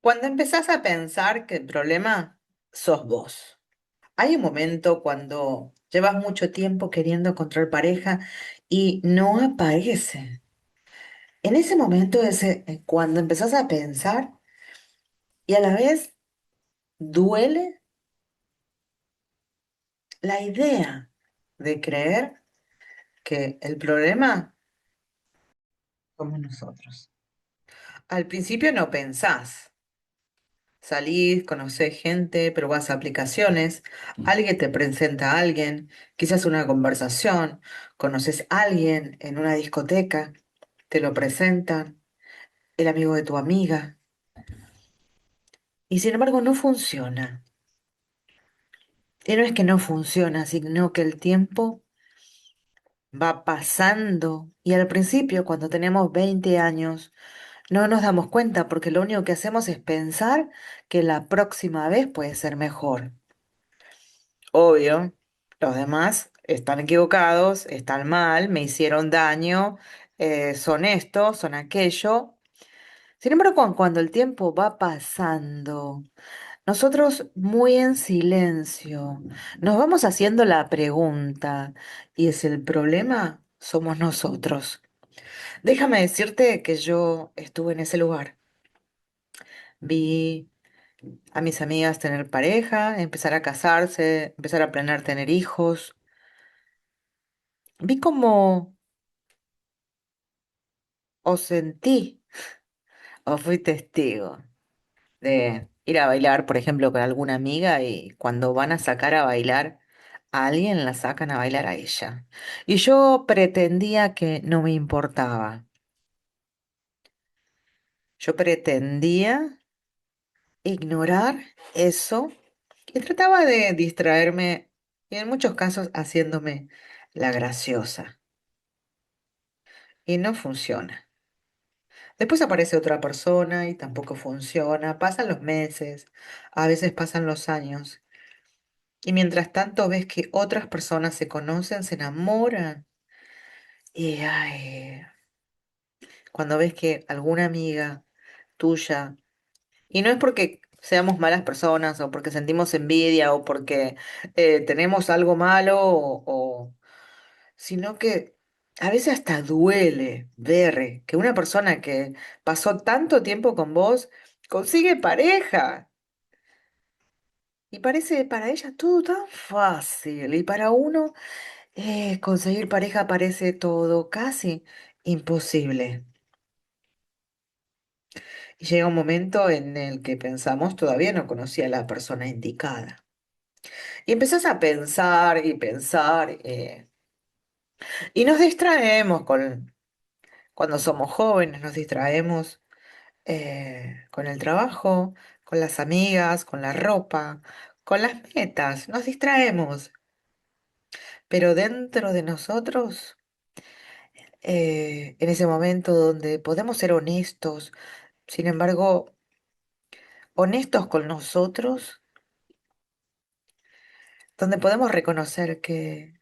Cuando empezás a pensar que el problema sos vos. Hay un momento cuando llevas mucho tiempo queriendo encontrar pareja y no aparece. En ese momento es cuando empezás a pensar y a la vez duele la idea de creer que el problema somos nosotros. Al principio no pensás. Salís, conocés gente, probás aplicaciones, alguien te presenta a alguien, quizás una conversación, conoces a alguien en una discoteca, te lo presentan, el amigo de tu amiga, y sin embargo no funciona. Y no es que no funciona, sino que el tiempo va pasando y al principio, cuando tenemos 20 años, no nos damos cuenta porque lo único que hacemos es pensar que la próxima vez puede ser mejor. Obvio, los demás están equivocados, están mal, me hicieron daño, son esto, son aquello. Sin embargo, cuando el tiempo va pasando, nosotros muy en silencio nos vamos haciendo la pregunta, ¿y es el problema? Somos nosotros. Déjame decirte que yo estuve en ese lugar. Vi a mis amigas tener pareja, empezar a casarse, empezar a planear tener hijos. Vi como o sentí o fui testigo de ir a bailar, por ejemplo, con alguna amiga y cuando van a sacar a bailar a alguien, la sacan a bailar a ella. Y yo pretendía que no me importaba. Yo pretendía ignorar eso y trataba de distraerme y en muchos casos haciéndome la graciosa. Y no funciona. Después aparece otra persona y tampoco funciona. Pasan los meses, a veces pasan los años. Y mientras tanto ves que otras personas se conocen, se enamoran. Y ay, cuando ves que alguna amiga tuya, y no es porque seamos malas personas o porque sentimos envidia o porque tenemos algo malo sino que a veces hasta duele ver que una persona que pasó tanto tiempo con vos consigue pareja. Y parece para ella todo tan fácil. Y para uno conseguir pareja parece todo casi imposible. Y llega un momento en el que pensamos todavía no conocía a la persona indicada. Y empezás a pensar y pensar. Y nos distraemos cuando somos jóvenes, nos distraemos con el trabajo, con las amigas, con la ropa, con las metas, nos distraemos, pero dentro de nosotros, en ese momento donde podemos ser honestos, sin embargo, honestos con nosotros, donde podemos reconocer que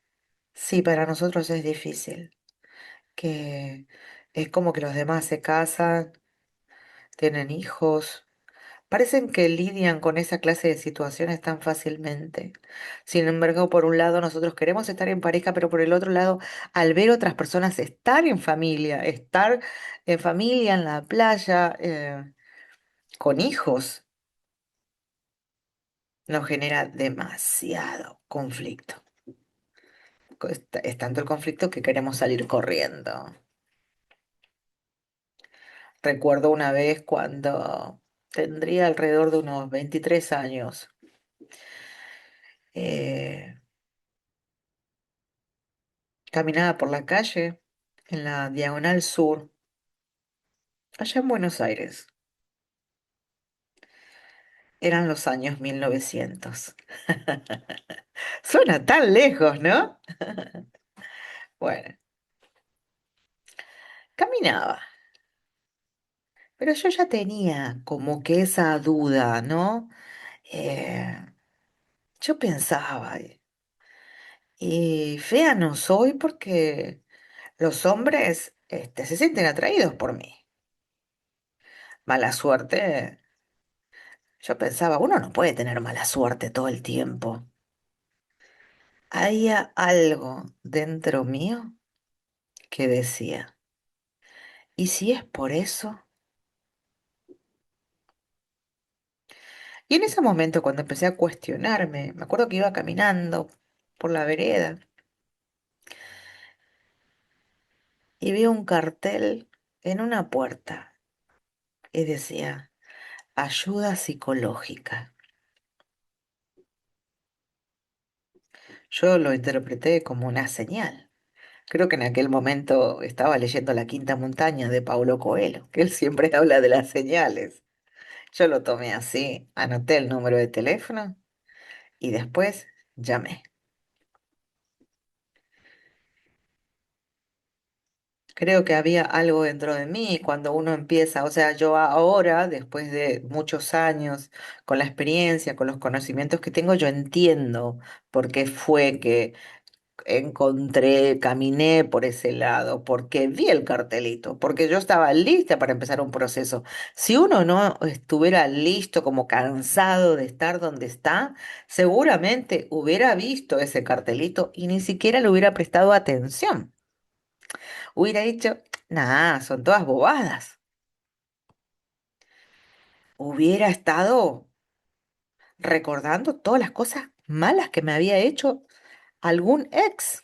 sí, para nosotros es difícil, que es como que los demás se casan, tienen hijos. Parecen que lidian con esa clase de situaciones tan fácilmente. Sin embargo, por un lado, nosotros queremos estar en pareja, pero por el otro lado, al ver otras personas estar en familia, en la playa, con hijos, nos genera demasiado conflicto. Es tanto el conflicto que queremos salir corriendo. Recuerdo una vez cuando tendría alrededor de unos 23 años. eh, Caminaba por la calle en la Diagonal Sur, allá en Buenos Aires. Eran los años 1900. Suena tan lejos, ¿no? Bueno, caminaba, pero yo ya tenía como que esa duda, ¿no? Eh, yo pensaba, y fea no soy porque los hombres, se sienten atraídos por mí. Mala suerte. Yo pensaba, uno no puede tener mala suerte todo el tiempo. Había algo dentro mío que decía, ¿y si es por eso? Y en ese momento, cuando empecé a cuestionarme, me acuerdo que iba caminando por la vereda y vi un cartel en una puerta y decía, ayuda psicológica. Yo lo interpreté como una señal. Creo que en aquel momento estaba leyendo La Quinta Montaña de Paulo Coelho, que él siempre habla de las señales. Yo lo tomé así, anoté el número de teléfono y después llamé. Creo que había algo dentro de mí cuando uno empieza, o sea, yo ahora, después de muchos años, con la experiencia, con los conocimientos que tengo, yo entiendo por qué fue que encontré, caminé por ese lado, porque vi el cartelito, porque yo estaba lista para empezar un proceso. Si uno no estuviera listo, como cansado de estar donde está, seguramente hubiera visto ese cartelito y ni siquiera le hubiera prestado atención. Hubiera dicho, nah, son todas bobadas. Hubiera estado recordando todas las cosas malas que me había hecho algún ex.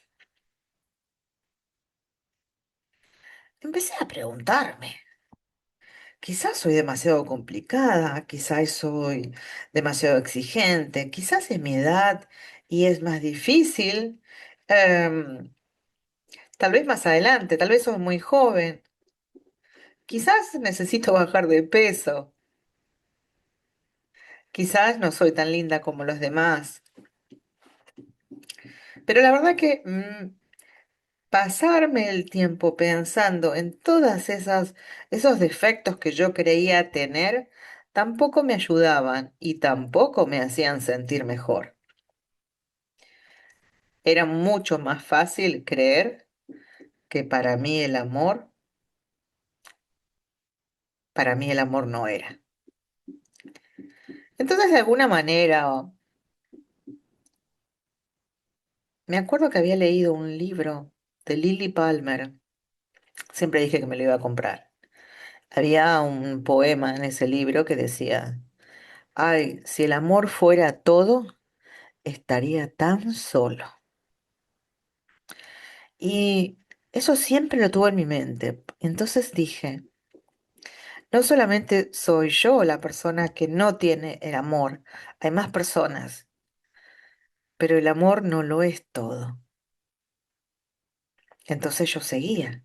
Empecé a preguntarme. Quizás soy demasiado complicada, quizás soy demasiado exigente, quizás es mi edad y es más difícil. em, Tal vez más adelante, tal vez soy muy joven, quizás necesito bajar de peso, quizás no soy tan linda como los demás. Pero la verdad que pasarme el tiempo pensando en todas esos defectos que yo creía tener, tampoco me ayudaban y tampoco me hacían sentir mejor. Era mucho más fácil creer que para mí el amor no era. Entonces, de alguna manera, me acuerdo que había leído un libro de Lily Palmer. Siempre dije que me lo iba a comprar. Había un poema en ese libro que decía, ay, si el amor fuera todo, estaría tan solo. Y eso siempre lo tuve en mi mente. Entonces dije, no solamente soy yo la persona que no tiene el amor, hay más personas, pero el amor no lo es todo. Entonces yo seguía.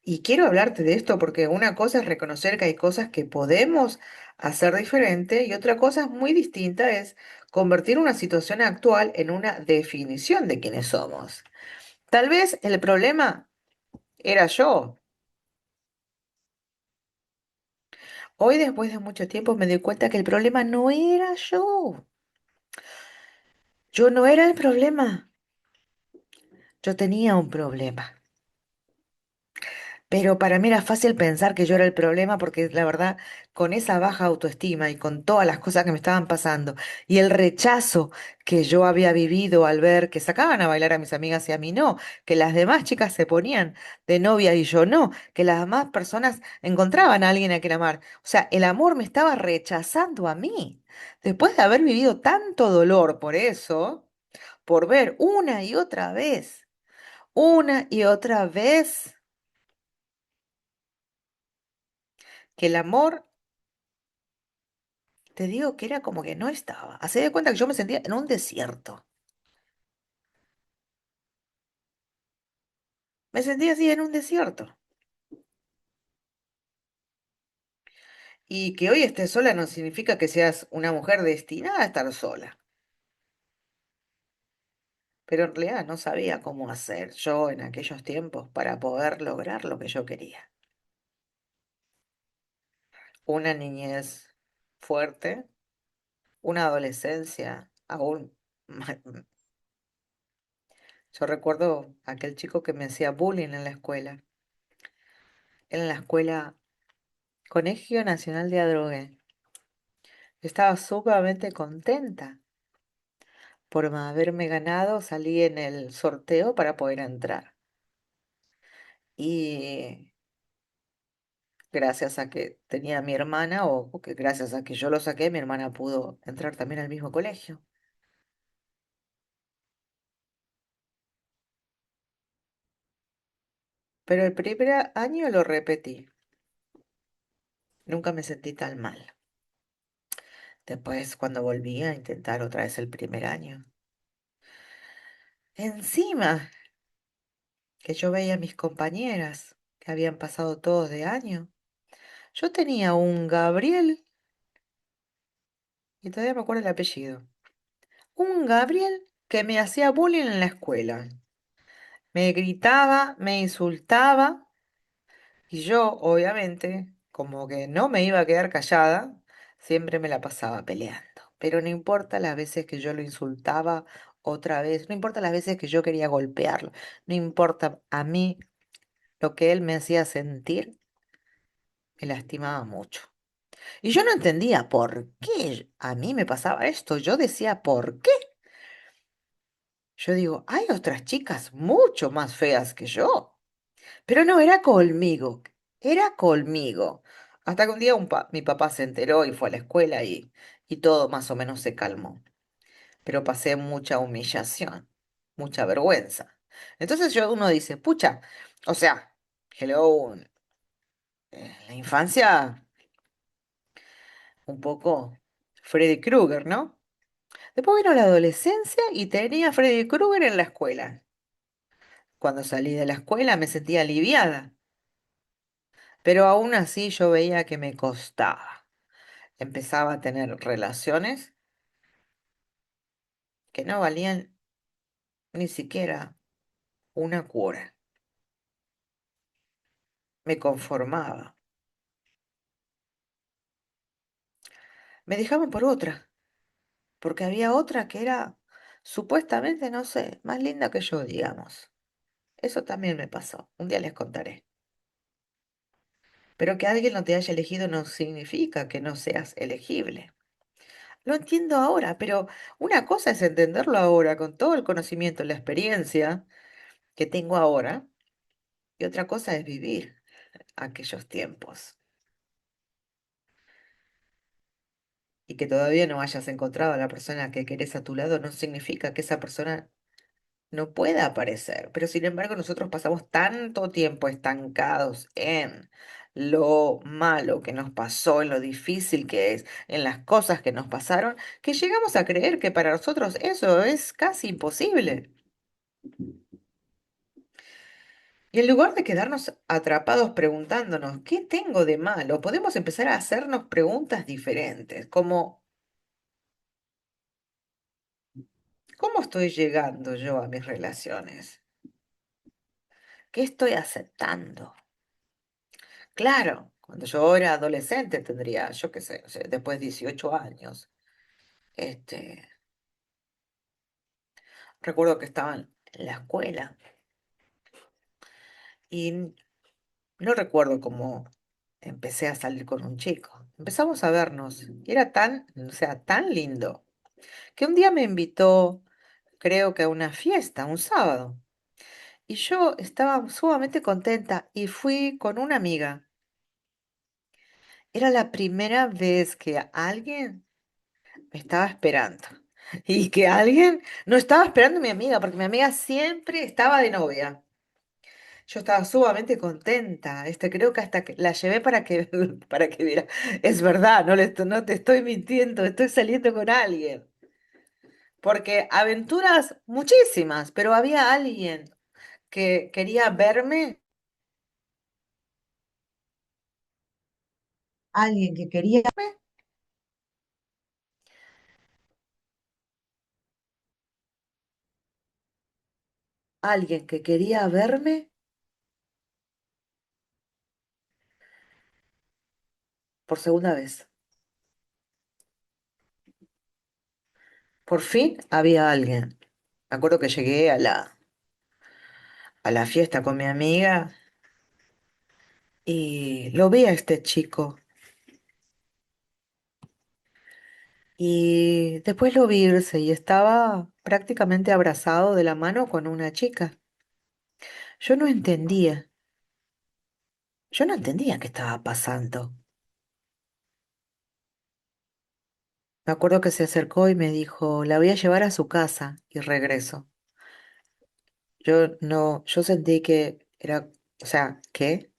Y quiero hablarte de esto porque una cosa es reconocer que hay cosas que podemos hacer diferente y otra cosa muy distinta es convertir una situación actual en una definición de quiénes somos. Tal vez el problema era yo. Hoy, después de mucho tiempo, me doy cuenta que el problema no era yo. Yo no era el problema. Yo tenía un problema. Pero para mí era fácil pensar que yo era el problema porque la verdad, con esa baja autoestima y con todas las cosas que me estaban pasando y el rechazo que yo había vivido al ver que sacaban a bailar a mis amigas y a mí no, que las demás chicas se ponían de novia y yo no, que las demás personas encontraban a alguien a quien amar. O sea, el amor me estaba rechazando a mí. Después de haber vivido tanto dolor por eso, por ver una y otra vez que el amor, te digo que era como que no estaba. Hacé de cuenta que yo me sentía en un desierto. Me sentía así en un desierto. Y que hoy estés sola no significa que seas una mujer destinada a estar sola. Pero en realidad no sabía cómo hacer yo en aquellos tiempos para poder lograr lo que yo quería. Una niñez fuerte, una adolescencia aún. Yo recuerdo aquel chico que me hacía bullying en la escuela. En la escuela Colegio Nacional de Adrogué. Estaba sumamente contenta por haberme ganado, salí en el sorteo para poder entrar. Y gracias a que tenía a mi hermana, o que gracias a que yo lo saqué, mi hermana pudo entrar también al mismo colegio. Pero el primer año lo repetí, nunca me sentí tan mal. Después, cuando volví a intentar otra vez el primer año, encima que yo veía a mis compañeras que habían pasado todos de año, yo tenía un Gabriel, y todavía me acuerdo el apellido, un Gabriel que me hacía bullying en la escuela. Me gritaba, me insultaba, y yo, obviamente, como que no me iba a quedar callada, siempre me la pasaba peleando. Pero no importa las veces que yo lo insultaba otra vez, no importa las veces que yo quería golpearlo, no importa a mí lo que él me hacía sentir, me lastimaba mucho. Y yo no entendía por qué a mí me pasaba esto. Yo decía, ¿por qué? Yo digo, hay otras chicas mucho más feas que yo. Pero no, era conmigo, era conmigo. Hasta que un día mi papá se enteró y fue a la escuela y todo más o menos se calmó. Pero pasé mucha humillación, mucha vergüenza. Entonces uno dice, pucha, o sea, hello, en la infancia, un poco Freddy Krueger, ¿no? Después vino la adolescencia y tenía a Freddy Krueger en la escuela. Cuando salí de la escuela me sentía aliviada, pero aún así yo veía que me costaba. Empezaba a tener relaciones que no valían ni siquiera una cura. Me conformaba. Me dejaban por otra, porque había otra que era supuestamente, no sé, más linda que yo, digamos. Eso también me pasó. Un día les contaré. Pero que alguien no te haya elegido no significa que no seas elegible. Lo entiendo ahora, pero una cosa es entenderlo ahora con todo el conocimiento, la experiencia que tengo ahora, y otra cosa es vivir aquellos tiempos. Y que todavía no hayas encontrado a la persona que querés a tu lado no significa que esa persona no pueda aparecer. Pero sin embargo, nosotros pasamos tanto tiempo estancados en lo malo que nos pasó, en lo difícil que es, en las cosas que nos pasaron, que llegamos a creer que para nosotros eso es casi imposible. Y en lugar de quedarnos atrapados preguntándonos, ¿qué tengo de malo? Podemos empezar a hacernos preguntas diferentes, como, ¿cómo estoy llegando yo a mis relaciones? ¿Qué estoy aceptando? Claro, cuando yo era adolescente tendría, yo qué sé, no sé, después de 18 años, este, recuerdo que estaba en la escuela y no recuerdo cómo empecé a salir con un chico. Empezamos a vernos y era tan, o sea, tan lindo, que un día me invitó, creo que a una fiesta, un sábado, y yo estaba sumamente contenta y fui con una amiga. Era la primera vez que alguien me estaba esperando. Y que alguien no estaba esperando a mi amiga, porque mi amiga siempre estaba de novia. Yo estaba sumamente contenta. Creo que hasta que la llevé para que, para que viera. Es verdad, no te estoy mintiendo, estoy saliendo con alguien. Porque aventuras muchísimas, pero había alguien que quería verme, alguien que quería verme, alguien que quería verme por segunda vez. Por fin había alguien. Me acuerdo que llegué a la fiesta con mi amiga y lo vi a este chico Y después lo vi irse y estaba prácticamente abrazado de la mano con una chica. Yo no entendía, yo no entendía qué estaba pasando. Me acuerdo que se acercó y me dijo, la voy a llevar a su casa y regreso. Yo no, yo sentí que era, o sea, ¿qué?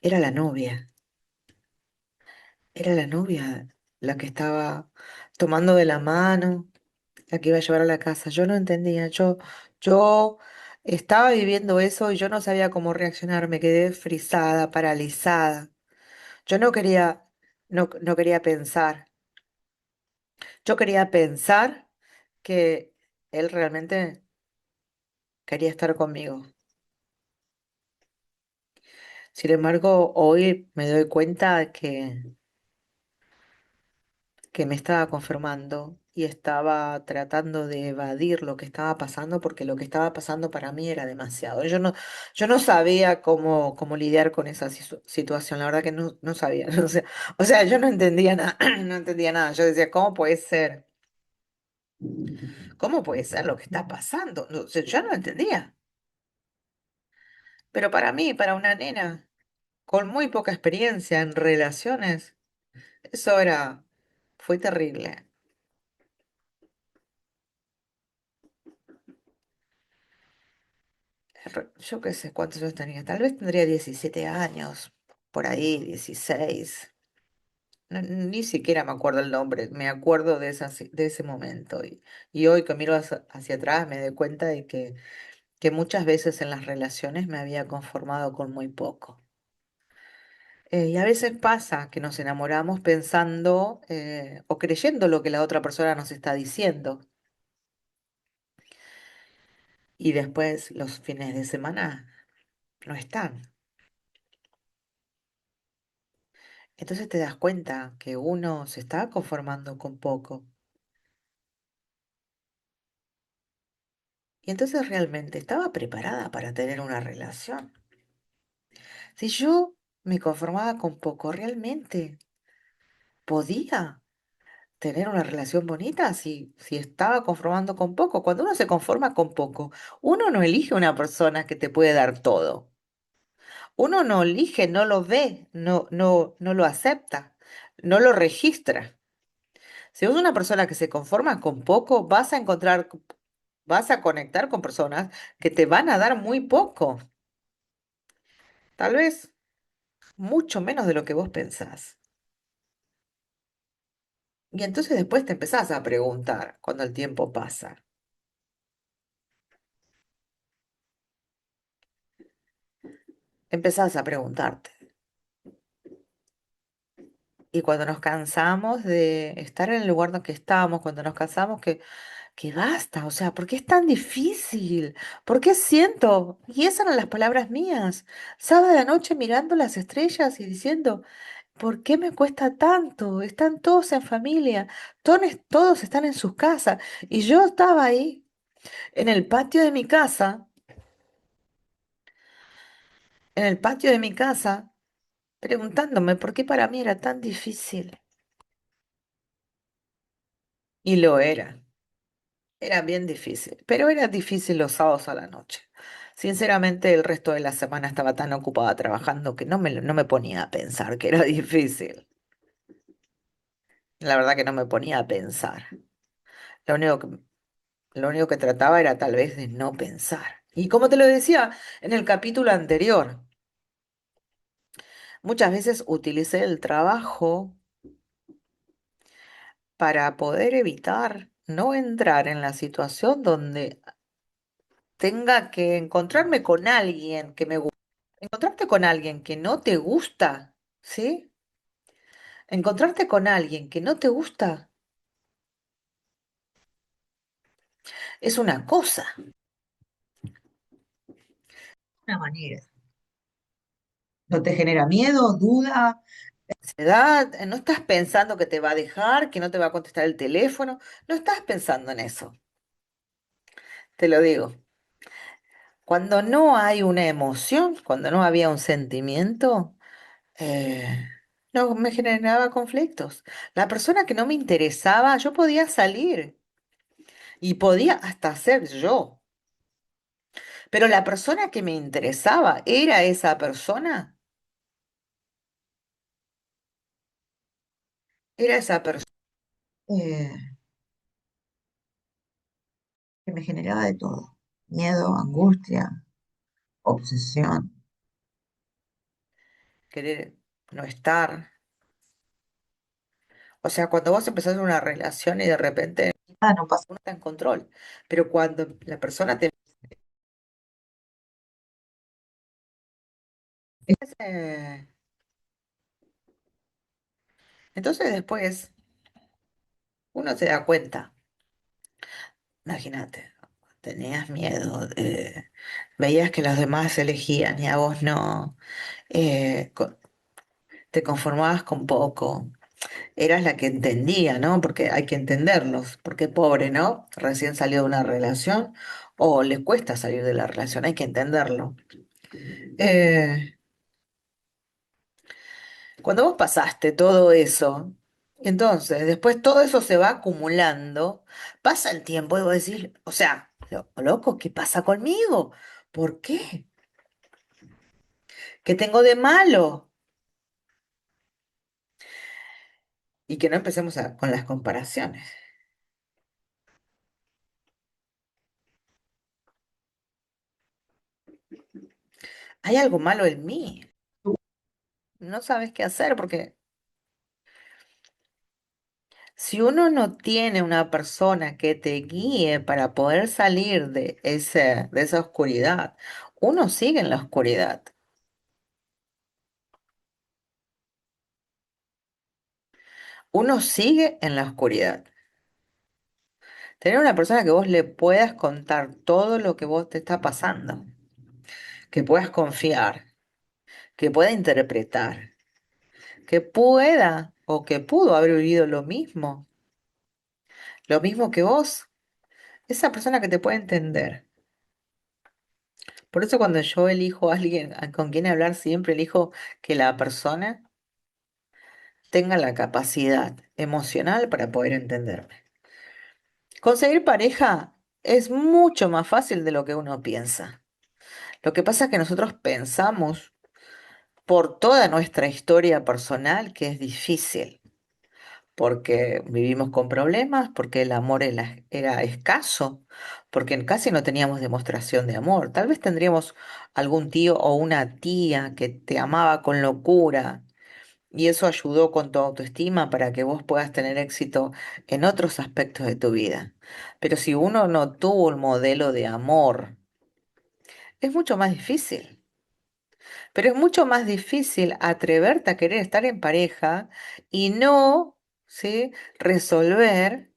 Era la novia, era la novia la que estaba tomando de la mano, la que iba a llevar a la casa. Yo no entendía, yo estaba viviendo eso y yo no sabía cómo reaccionar, me quedé frisada, paralizada. Yo no quería, no quería pensar, yo quería pensar que él realmente quería estar conmigo. Sin embargo, hoy me doy cuenta que me estaba confirmando y estaba tratando de evadir lo que estaba pasando porque lo que estaba pasando para mí era demasiado. Yo no sabía cómo lidiar con esa situación, la verdad que no sabía. O sea, yo no entendía nada, no entendía nada. Yo decía, ¿cómo puede ser? ¿Cómo puede ser lo que está pasando? No, o sea, yo no entendía. Pero para mí, para una nena con muy poca experiencia en relaciones, eso fue terrible. Yo qué sé cuántos años tenía, tal vez tendría 17 años, por ahí, 16. Ni siquiera me acuerdo el nombre, me acuerdo de ese momento. Y hoy que miro hacia atrás me doy cuenta de que muchas veces en las relaciones me había conformado con muy poco. Y a veces pasa que nos enamoramos pensando o creyendo lo que la otra persona nos está diciendo. Y después los fines de semana no están. Entonces te das cuenta que uno se está conformando con poco. Y entonces realmente estaba preparada para tener una relación. Si yo me conformaba con poco, realmente podía tener una relación bonita si estaba conformando con poco. Cuando uno se conforma con poco, uno no elige una persona que te puede dar todo. Uno no elige, no lo ve, no lo acepta, no lo registra. Si vos una persona que se conforma con poco, vas a conectar con personas que te van a dar muy poco, tal vez mucho menos de lo que vos pensás. Y entonces después te empezás a preguntar cuando el tiempo pasa. Empezás a preguntarte. Y cuando nos cansamos de estar en el lugar en el que estamos, cuando nos cansamos que basta, o sea, ¿por qué es tan difícil? ¿Por qué siento? Y esas eran las palabras mías. Sábado de la noche mirando las estrellas y diciendo, ¿por qué me cuesta tanto? Están todos en familia, todos están en sus casas. Y yo estaba ahí, en el patio de mi casa, en el patio de mi casa, preguntándome por qué para mí era tan difícil. Y lo era bien difícil, pero era difícil los sábados a la noche. Sinceramente, el resto de la semana estaba tan ocupada trabajando que no me ponía a pensar que era difícil. La verdad que no me ponía a pensar. Lo único que, lo único que trataba era tal vez de no pensar. Y como te lo decía en el capítulo anterior, muchas veces utilicé el trabajo para poder evitar no entrar en la situación donde tenga que encontrarme con alguien que me gusta. Encontrarte con alguien que no te gusta, ¿sí? Encontrarte con alguien que no te gusta es una cosa, una manera. No te genera miedo, duda, ansiedad, no estás pensando que te va a dejar, que no te va a contestar el teléfono, no estás pensando en eso, te lo digo. Cuando no hay una emoción, cuando no había un sentimiento, eh, no me generaba conflictos. La persona que no me interesaba, yo podía salir y podía hasta ser yo, pero la persona que me interesaba era esa persona, era esa persona que me generaba de todo. Miedo, angustia, obsesión, querer no estar. O sea, cuando vos empezás una relación y de repente no pasa, uno está en control. Pero cuando la persona te... eh, entonces después uno se da cuenta. Imagínate, tenías miedo, veías que los demás elegían y a vos no. Te conformabas con poco. Eras la que entendía, ¿no? Porque hay que entenderlos. Porque pobre, ¿no? Recién salió de una relación o le cuesta salir de la relación, hay que entenderlo. Eh, Cuando vos pasaste todo eso, entonces después todo eso se va acumulando, pasa el tiempo y vos decís, o sea, loco, ¿qué pasa conmigo? ¿Por qué? ¿Qué tengo de malo? Y que no empecemos con las comparaciones. Hay algo malo en mí. No sabes qué hacer porque si uno no tiene una persona que te guíe para poder salir de esa oscuridad, uno sigue en la oscuridad. Uno sigue en la oscuridad. Tener una persona que vos le puedas contar todo lo que vos te está pasando, que puedas confiar, que pueda interpretar, que pueda o que pudo haber vivido lo mismo que vos, esa persona que te puede entender. Por eso cuando yo elijo a alguien con quien hablar, siempre elijo que la persona tenga la capacidad emocional para poder entenderme. Conseguir pareja es mucho más fácil de lo que uno piensa. Lo que pasa es que nosotros pensamos por toda nuestra historia personal que es difícil, porque vivimos con problemas, porque el amor era escaso, porque casi no teníamos demostración de amor. Tal vez tendríamos algún tío o una tía que te amaba con locura y eso ayudó con tu autoestima para que vos puedas tener éxito en otros aspectos de tu vida. Pero si uno no tuvo un modelo de amor, es mucho más difícil. Pero es mucho más difícil atreverte a querer estar en pareja y no, ¿sí? Resolver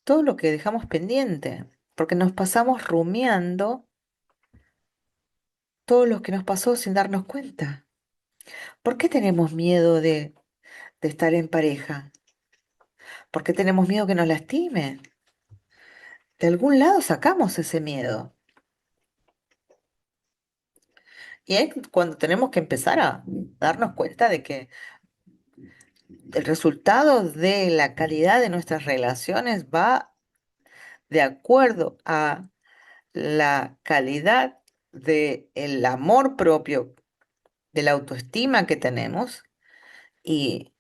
todo lo que dejamos pendiente, porque nos pasamos rumiando todo lo que nos pasó sin darnos cuenta. ¿Por qué tenemos miedo de estar en pareja? ¿Por qué tenemos miedo que nos lastimen? De algún lado sacamos ese miedo. Y es cuando tenemos que empezar a darnos cuenta de que el resultado de la calidad de nuestras relaciones va de acuerdo a la calidad del amor propio, de la autoestima que tenemos y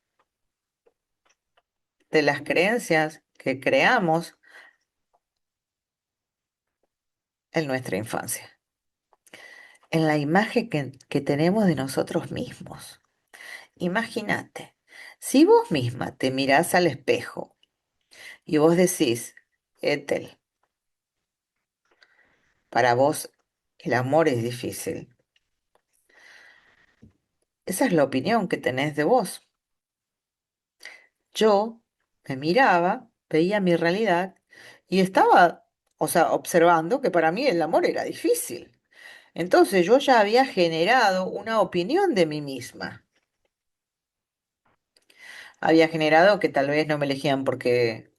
de las creencias que creamos en nuestra infancia, en la imagen que tenemos de nosotros mismos. Imagínate, si vos misma te mirás al espejo y vos decís, Ethel, para vos el amor es difícil. Esa es la opinión que tenés de vos. Yo me miraba, veía mi realidad y estaba, o sea, observando que para mí el amor era difícil. Entonces yo ya había generado una opinión de mí misma. Había generado que tal vez no me elegían porque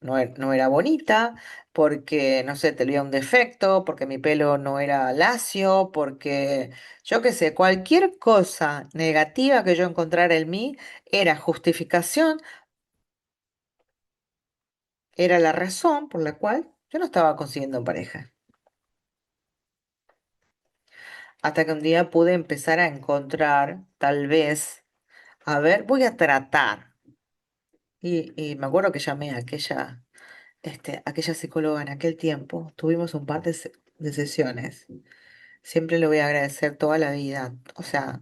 no era bonita, porque, no sé, tenía un defecto, porque mi pelo no era lacio, porque, yo qué sé, cualquier cosa negativa que yo encontrara en mí era justificación, era la razón por la cual yo no estaba consiguiendo pareja. Hasta que un día pude empezar a encontrar, tal vez, a ver, voy a tratar. Y me acuerdo que llamé a aquella psicóloga en aquel tiempo. Tuvimos un par de sesiones. Siempre le voy a agradecer toda la vida. O sea,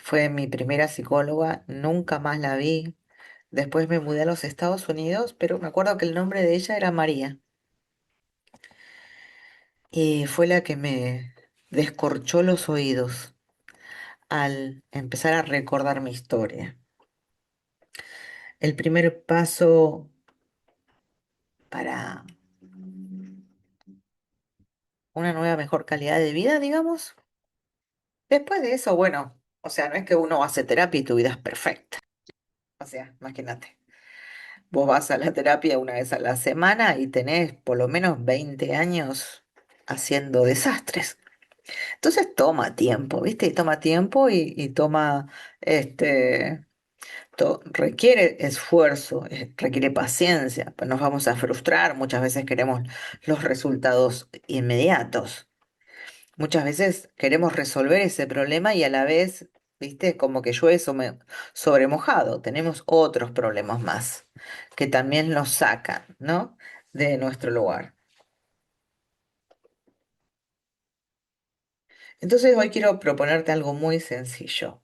fue mi primera psicóloga, nunca más la vi. Después me mudé a los Estados Unidos, pero me acuerdo que el nombre de ella era María. Y fue la que me descorchó los oídos al empezar a recordar mi historia. El primer paso para una nueva, mejor calidad de vida, digamos. Después de eso, bueno, o sea, no es que uno hace terapia y tu vida es perfecta. O sea, imagínate. Vos vas a la terapia una vez a la semana y tenés por lo menos 20 años haciendo desastres. Entonces toma tiempo, ¿viste? Y toma tiempo y toma, este, requiere esfuerzo, requiere paciencia. Pues nos vamos a frustrar, muchas veces queremos los resultados inmediatos. Muchas veces queremos resolver ese problema y a la vez, viste, como que llueve sobre mojado. Tenemos otros problemas más que también nos sacan, ¿no? De nuestro lugar. Entonces hoy quiero proponerte algo muy sencillo.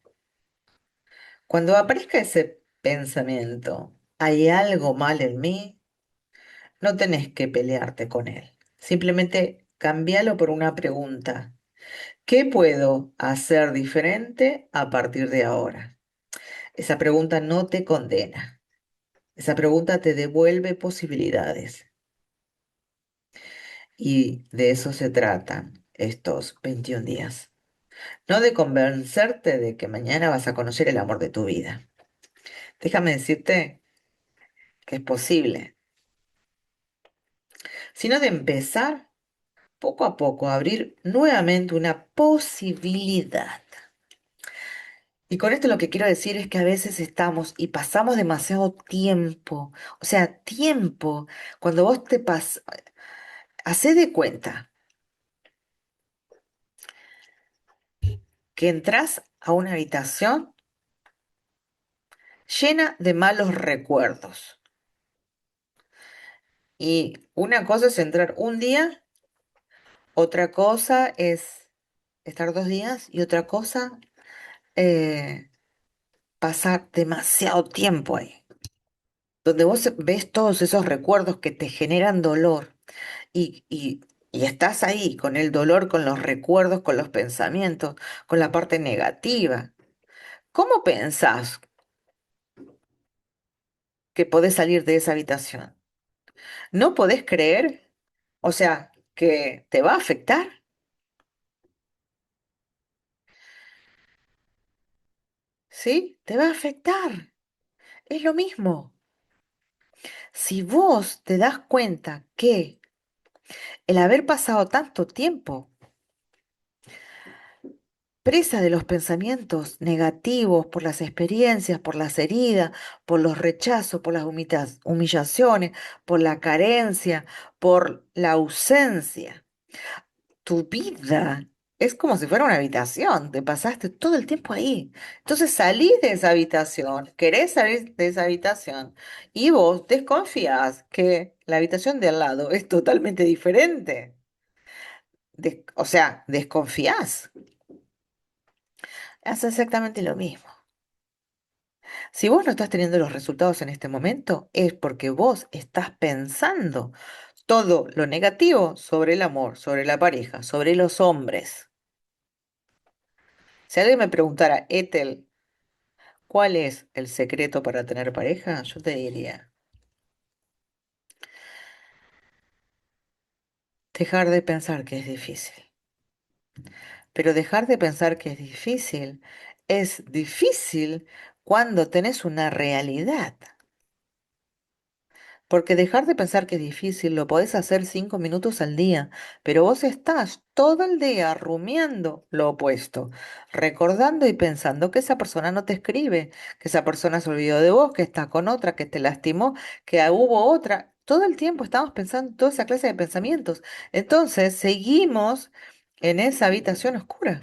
Cuando aparezca ese pensamiento, ¿hay algo mal en mí? No tenés que pelearte con él. Simplemente cambialo por una pregunta. ¿Qué puedo hacer diferente a partir de ahora? Esa pregunta no te condena. Esa pregunta te devuelve posibilidades. Y de eso se tratan estos 21 días. No de convencerte de que mañana vas a conocer el amor de tu vida. Déjame decirte que es posible, sino de empezar poco a poco a abrir nuevamente una posibilidad. Y con esto lo que quiero decir es que a veces estamos y pasamos demasiado tiempo, o sea, tiempo, cuando vos te pasas, hacé de cuenta que entras a una habitación llena de malos recuerdos. Y una cosa es entrar un día, otra cosa es estar 2 días y otra cosa eh, pasar demasiado tiempo ahí. Donde vos ves todos esos recuerdos que te generan dolor y estás ahí con el dolor, con los recuerdos, con los pensamientos, con la parte negativa. ¿Cómo pensás que podés salir de esa habitación? ¿No podés creer? O sea, que te va a afectar, ¿sí? Te va a afectar. Es lo mismo. Si vos te das cuenta que el haber pasado tanto tiempo presa de los pensamientos negativos por las experiencias, por las heridas, por los rechazos, por las humillaciones, por la carencia, por la ausencia, tu vida es como si fuera una habitación, te pasaste todo el tiempo ahí. Entonces salís de esa habitación, querés salir de esa habitación y vos desconfías que la habitación de al lado es totalmente diferente. O sea, desconfías. Hace exactamente lo mismo. Si vos no estás teniendo los resultados en este momento, es porque vos estás pensando todo lo negativo sobre el amor, sobre la pareja, sobre los hombres. Si alguien me preguntara, Ethel, ¿cuál es el secreto para tener pareja? Yo te diría, dejar de pensar que es difícil. Pero dejar de pensar que es difícil cuando tenés una realidad. Porque dejar de pensar que es difícil lo podés hacer 5 minutos al día, pero vos estás todo el día rumiando lo opuesto, recordando y pensando que esa persona no te escribe, que esa persona se olvidó de vos, que está con otra, que te lastimó, que hubo otra. Todo el tiempo estamos pensando toda esa clase de pensamientos. Entonces, seguimos en esa habitación oscura.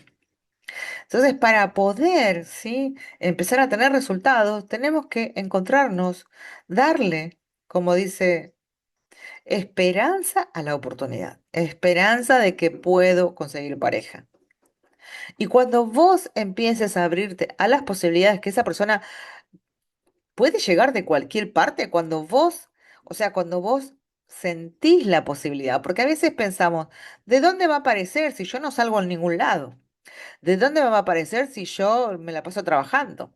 Entonces, para poder, ¿sí? Empezar a tener resultados, tenemos que encontrarnos, darle, como dice, esperanza a la oportunidad, esperanza de que puedo conseguir pareja. Y cuando vos empieces a abrirte a las posibilidades que esa persona puede llegar de cualquier parte, cuando vos, o sea, cuando vos sentís la posibilidad, porque a veces pensamos, ¿de dónde va a aparecer si yo no salgo a ningún lado? ¿De dónde va a aparecer si yo me la paso trabajando?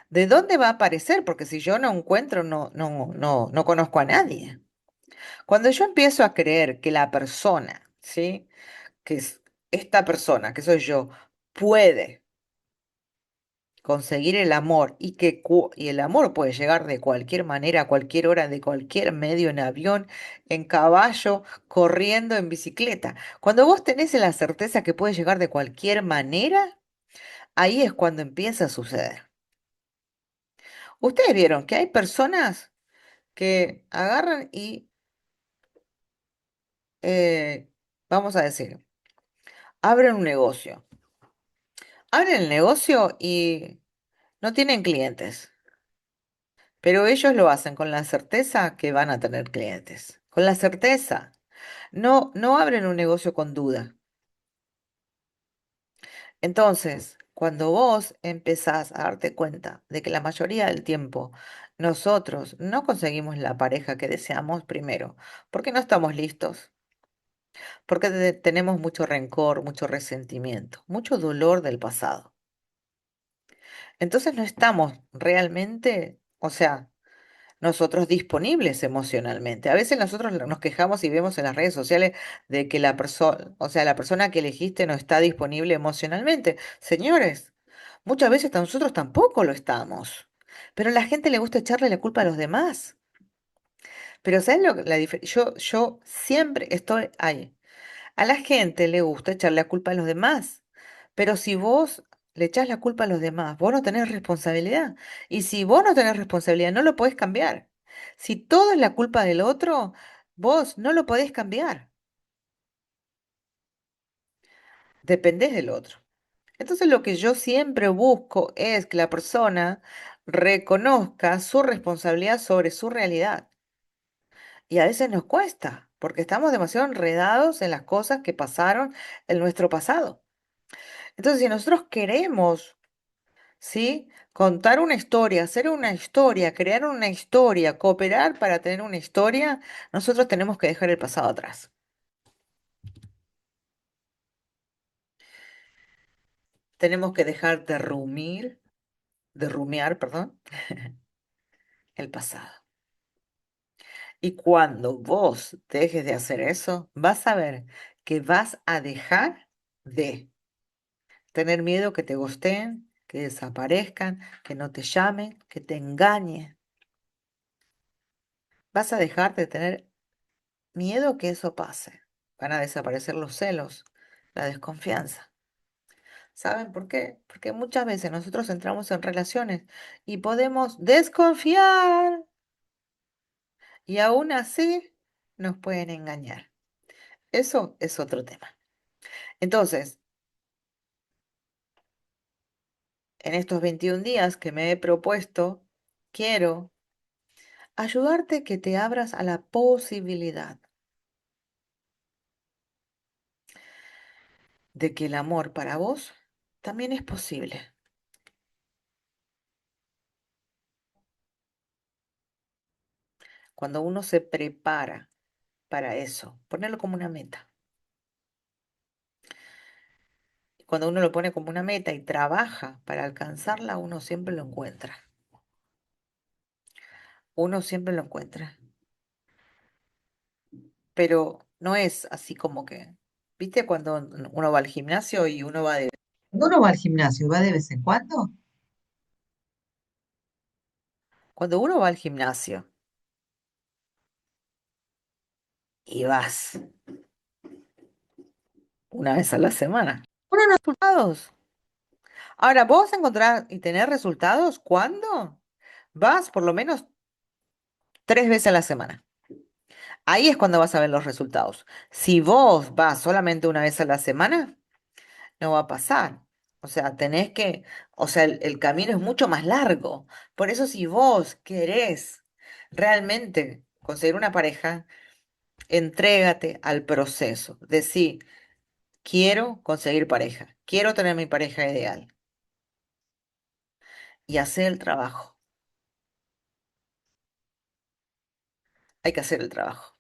¿De dónde va a aparecer? Porque si yo no encuentro, no conozco a nadie. Cuando yo empiezo a creer que la persona, ¿sí? Que es esta persona, que soy yo, puede conseguir el amor y el amor puede llegar de cualquier manera, a cualquier hora, de cualquier medio, en avión, en caballo, corriendo, en bicicleta. Cuando vos tenés la certeza que puede llegar de cualquier manera, ahí es cuando empieza a suceder. Ustedes vieron que hay personas que agarran y, eh, vamos a decir, abren un negocio. Abren el negocio y no tienen clientes, pero ellos lo hacen con la certeza que van a tener clientes. Con la certeza. No abren un negocio con duda. Entonces, cuando vos empezás a darte cuenta de que la mayoría del tiempo nosotros no conseguimos la pareja que deseamos primero, porque no estamos listos, porque tenemos mucho rencor, mucho resentimiento, mucho dolor del pasado. Entonces no estamos realmente, o sea, nosotros disponibles emocionalmente. A veces nosotros nos quejamos y vemos en las redes sociales de que la persona, o sea, la persona que elegiste no está disponible emocionalmente. Señores, muchas veces nosotros tampoco lo estamos. Pero a la gente le gusta echarle la culpa a los demás. Pero ¿sabes lo que yo siempre estoy ahí. A la gente le gusta echarle la culpa a los demás, pero si vos le echás la culpa a los demás, vos no tenés responsabilidad. Y si vos no tenés responsabilidad, no lo podés cambiar. Si todo es la culpa del otro, vos no lo podés cambiar. Dependés del otro. Entonces lo que yo siempre busco es que la persona reconozca su responsabilidad sobre su realidad. Y a veces nos cuesta, porque estamos demasiado enredados en las cosas que pasaron en nuestro pasado. Entonces, si nosotros queremos, ¿sí? Contar una historia, hacer una historia, crear una historia, cooperar para tener una historia, nosotros tenemos que dejar el pasado atrás. Tenemos que dejar de rumiar, perdón, el pasado. Y cuando vos dejes de hacer eso, vas a ver que vas a dejar de tener miedo que te gusteen, que desaparezcan, que no te llamen, que te engañen. Vas a dejar de tener miedo que eso pase. Van a desaparecer los celos, la desconfianza. ¿Saben por qué? Porque muchas veces nosotros entramos en relaciones y podemos desconfiar y aún así nos pueden engañar. Eso es otro tema. Entonces, en estos 21 días que me he propuesto, quiero ayudarte que te abras a la posibilidad de que el amor para vos también es posible. Cuando uno se prepara para eso, ponerlo como una meta. Cuando uno lo pone como una meta y trabaja para alcanzarla, uno siempre lo encuentra. Uno siempre lo encuentra. Pero no es así como que, ¿viste? Cuando uno va al gimnasio y uno va de... Cuando uno va al gimnasio, ¿va de vez en cuando? Cuando uno va al gimnasio y vas una vez a la semana. Unos resultados. Ahora, vos encontrar y tener resultados, ¿cuándo? Vas por lo menos 3 veces a la semana. Ahí es cuando vas a ver los resultados. Si vos vas solamente una vez a la semana, no va a pasar. O sea, o sea, el camino es mucho más largo. Por eso si vos querés realmente conseguir una pareja, entrégate al proceso. Decir, quiero conseguir pareja, quiero tener mi pareja ideal y hacer el trabajo. Hay que hacer el trabajo.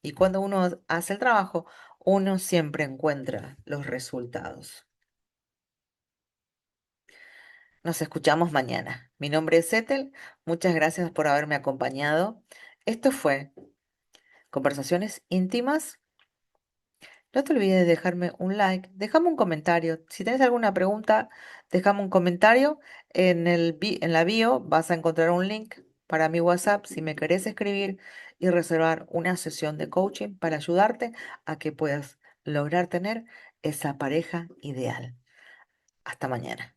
Y cuando uno hace el trabajo, uno siempre encuentra los resultados. Nos escuchamos mañana. Mi nombre es Ethel. Muchas gracias por haberme acompañado. Esto fue Conversaciones íntimas. No te olvides de dejarme un like, déjame un comentario. Si tienes alguna pregunta, déjame un comentario. En la bio vas a encontrar un link para mi WhatsApp si me querés escribir y reservar una sesión de coaching para ayudarte a que puedas lograr tener esa pareja ideal. Hasta mañana.